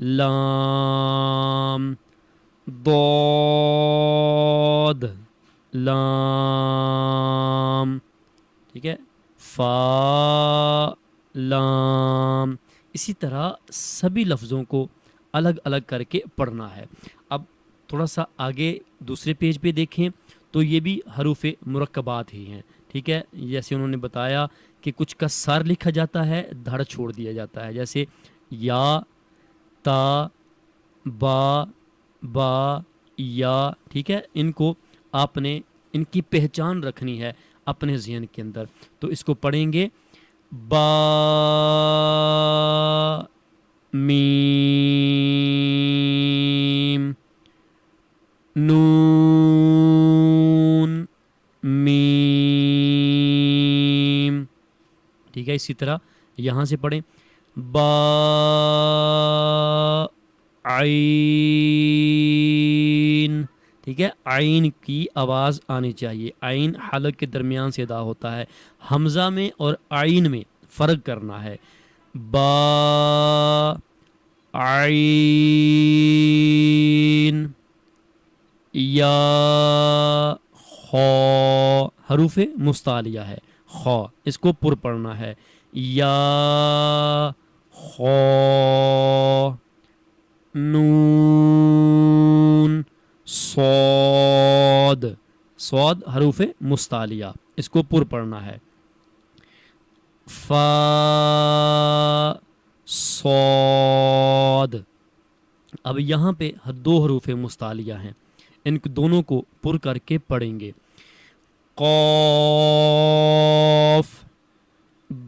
لام ضاد لام، ٹھیک ہے، فا لام. اسی طرح سبھی لفظوں کو الگ الگ کر کے پڑھنا ہے. اب تھوڑا سا آگے دوسرے پیج پہ دیکھیں تو یہ بھی حروف مرکبات ہی ہیں. ٹھیک ہے، جیسے انہوں نے بتایا کہ کچھ کا سر لکھا جاتا ہے، دھڑ چھوڑ دیا جاتا ہے، جیسے یا، تا، با، با، یا. ٹھیک ہے، ان کو آپ نے ان کی پہچان رکھنی ہے اپنے ذہن کے اندر. تو اس کو پڑھیں گے با، میم، نون، میم. ٹھیک ہے، اسی طرح یہاں سے پڑھیں با، عین. ٹھیک ہے، عین کی آواز آنی چاہیے. عین حلق کے درمیان سے ادا ہوتا ہے. حمزہ میں اور عین میں فرق کرنا ہے. با، عین، یا، خا. حروف مستعلیہ ہے، خا، اس کو پر پڑھنا ہے. یا، خا، نون، صاد. صاد حروف مستعلیہ، اس کو پر پڑھنا ہے. فا، صاد. اب یہاں پہ دو حروف مستعلیہ ہیں، ان دونوں کو پر کر کے پڑھیں گے. قاف،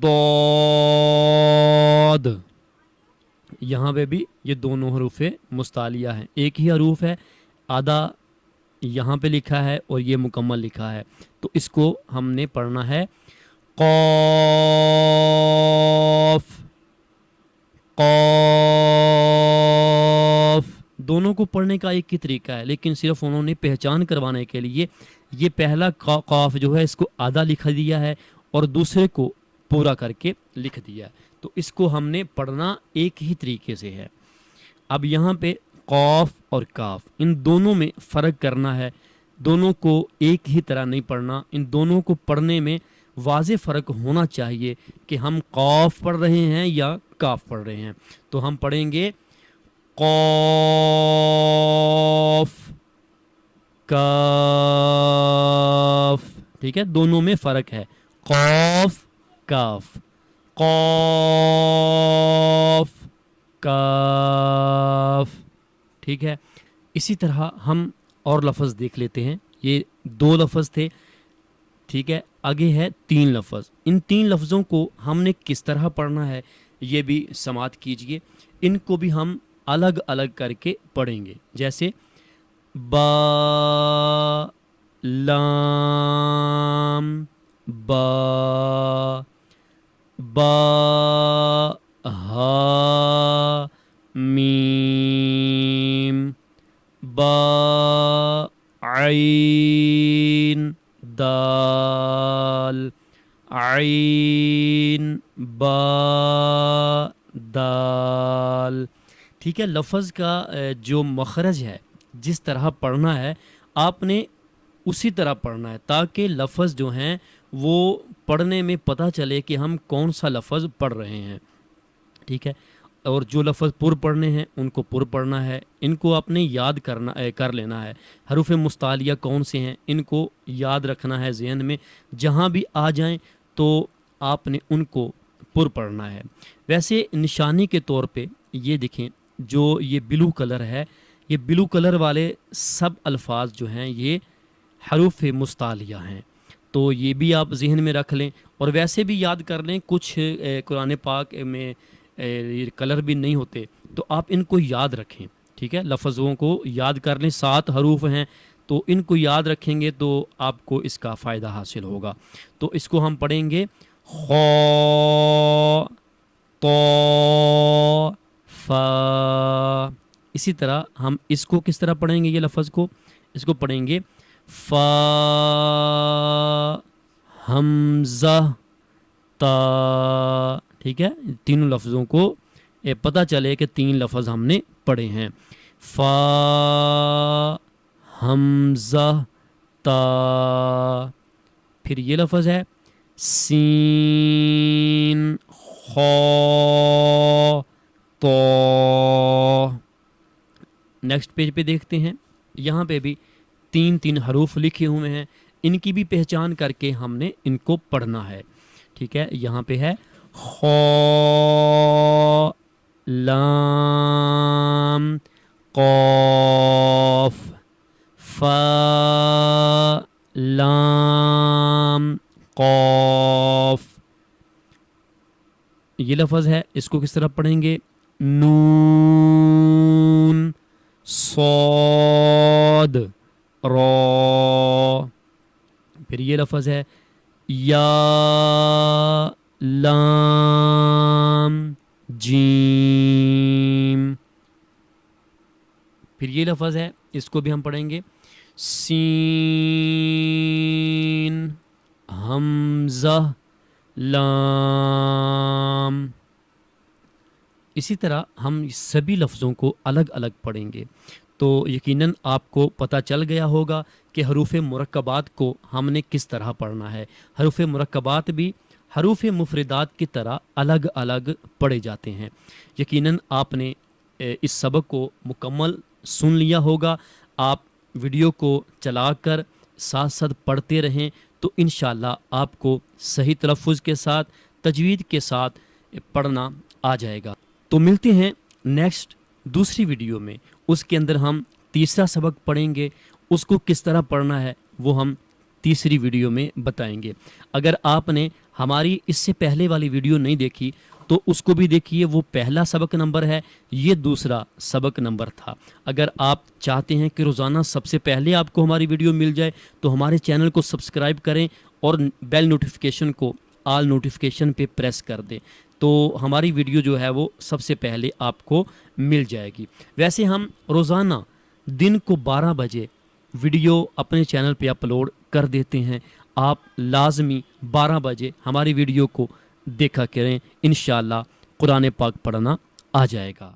ضاد. یہاں پہ بھی یہ دونوں حروف مستعلیہ ہیں، ایک ہی حروف ہے، آدھا یہاں پہ لکھا ہے اور یہ مکمل لکھا ہے. تو اس کو ہم نے پڑھنا ہے قاف، قاف. دونوں کو پڑھنے کا ایک ہی طریقہ ہے، لیکن صرف انہوں نے پہچان کروانے کے لیے یہ پہلا قاف جو ہے اس کو آدھا لکھ دیا ہے اور دوسرے کو پورا کر کے لکھ دیا ہے. تو اس کو ہم نے پڑھنا ایک ہی طریقے سے ہے. اب یہاں پہ قاف اور کاف، ان دونوں میں فرق کرنا ہے. دونوں کو ایک ہی طرح نہیں پڑھنا، ان دونوں کو پڑھنے میں واضح فرق ہونا چاہیے کہ ہم قاف پڑھ رہے ہیں یا کاف پڑھ رہے ہیں. تو ہم پڑھیں گے قاف، کاف. ٹھیک ہے، دونوں میں فرق ہے، قاف، کاف، قاف، کاف. ٹھیک ہے، اسی طرح ہم اور لفظ دیکھ لیتے ہیں. یہ دو لفظ تھے. ٹھیک ہے، آگے ہے 3 لفظ. ان 3 لفظوں کو ہم نے کس طرح پڑھنا ہے یہ بھی سماعت کیجئے. ان کو بھی ہم الگ الگ کر کے پڑھیں گے. جیسے با، لام، با، با، ہا، میم، با، عین، دال، عین، با، دال. ٹھیک ہے، لفظ کا جو مخرج ہے، جس طرح پڑھنا ہے آپ نے اسی طرح پڑھنا ہے، تاکہ لفظ جو ہیں وہ پڑھنے میں پتہ چلے کہ ہم کون سا لفظ پڑھ رہے ہیں. ٹھیک ہے، اور جو لفظ پر پڑھنے ہیں ان کو پر پڑھنا ہے. ان کو آپ نے یاد کر لینا ہے. حروف مستعلیہ کون سے ہیں ان کو یاد رکھنا ہے ذہن میں، جہاں بھی آ جائیں تو آپ نے ان کو پر پڑھنا ہے. ویسے نشانی کے طور پہ یہ دیکھیں، جو یہ بلو کلر ہے، یہ بلو کلر والے سب الفاظ جو ہیں یہ حروف مستعلیہ ہیں. تو یہ بھی آپ ذہن میں رکھ لیں، اور ویسے بھی یاد کر لیں. کچھ قرآن پاک میں کلر بھی نہیں ہوتے، تو آپ ان کو یاد رکھیں. ٹھیک ہے، لفظوں کو یاد کر لیں. 7 حروف ہیں تو ان کو یاد رکھیں گے تو آپ کو اس کا فائدہ حاصل ہوگا. تو اس کو ہم پڑھیں گے خا، طا، فا. اسی طرح ہم اس کو کس طرح پڑھیں گے؟ یہ لفظ کو اس کو پڑھیں گے فا، حمزہ، تا. ٹھیک ہے، تینوں لفظوں کو پتہ چلے کہ 3 لفظ ہم نے پڑھے ہیں۔ فا حمزہ تا، پھر یہ لفظ ہے سین خا تو۔ نیکسٹ پیج پہ دیکھتے ہیں، یہاں پہ بھی 3 حروف لکھے ہوئے ہیں، ان کی بھی پہچان کر کے ہم نے ان کو پڑھنا ہے، ٹھیک ہے۔ یہاں پہ ہے خا لام قاف، فا لام قاف، یہ لفظ ہے، اس کو کس طرح پڑھیں گے؟ نون صاد را، پھر یہ لفظ ہے یا لام جیم، پھر یہ لفظ ہے، اس کو بھی ہم پڑھیں گے سین حمزہ لام۔ اسی طرح ہم سبھی لفظوں کو الگ الگ پڑھیں گے، تو یقیناً آپ کو پتہ چل گیا ہوگا کہ حروف مرکبات کو ہم نے کس طرح پڑھنا ہے۔ حروف مرکبات بھی حروف مفردات کی طرح الگ الگ پڑھے جاتے ہیں۔ یقیناً آپ نے اس سبق کو مکمل سن لیا ہوگا۔ آپ ویڈیو کو چلا کر ساتھ ساتھ پڑھتے رہیں تو انشاءاللہ آپ کو صحیح تلفظ کے ساتھ، تجوید کے ساتھ پڑھنا آ جائے گا۔ تو ملتے ہیں نیکسٹ دوسری ویڈیو میں، اس کے اندر ہم تیسرا سبق پڑھیں گے، اس کو کس طرح پڑھنا ہے وہ ہم تیسری ویڈیو میں بتائیں گے۔ اگر آپ نے ہماری اس سے پہلے والی ویڈیو نہیں دیکھی تو اس کو بھی دیکھیے، وہ پہلا سبق نمبر ہے، یہ دوسرا سبق نمبر تھا۔ اگر آپ چاہتے ہیں کہ روزانہ سب سے پہلے آپ کو ہماری ویڈیو مل جائے تو ہمارے چینل کو سبسکرائب کریں اور بیل نوٹیفیکیشن کو آل نوٹیفیکیشن پہ پریس کر دیں، تو ہماری ویڈیو جو ہے وہ سب سے پہلے آپ کو مل جائے گی۔ ویسے ہم روزانہ دن کو 12 بجے ویڈیو اپنے چینل پہ اپلوڈ کر دیتے ہیں، آپ لازمی 12 بجے ہماری ویڈیو کو دیکھا کریں، انشاءاللہ قرآن پاک پڑھنا آ جائے گا۔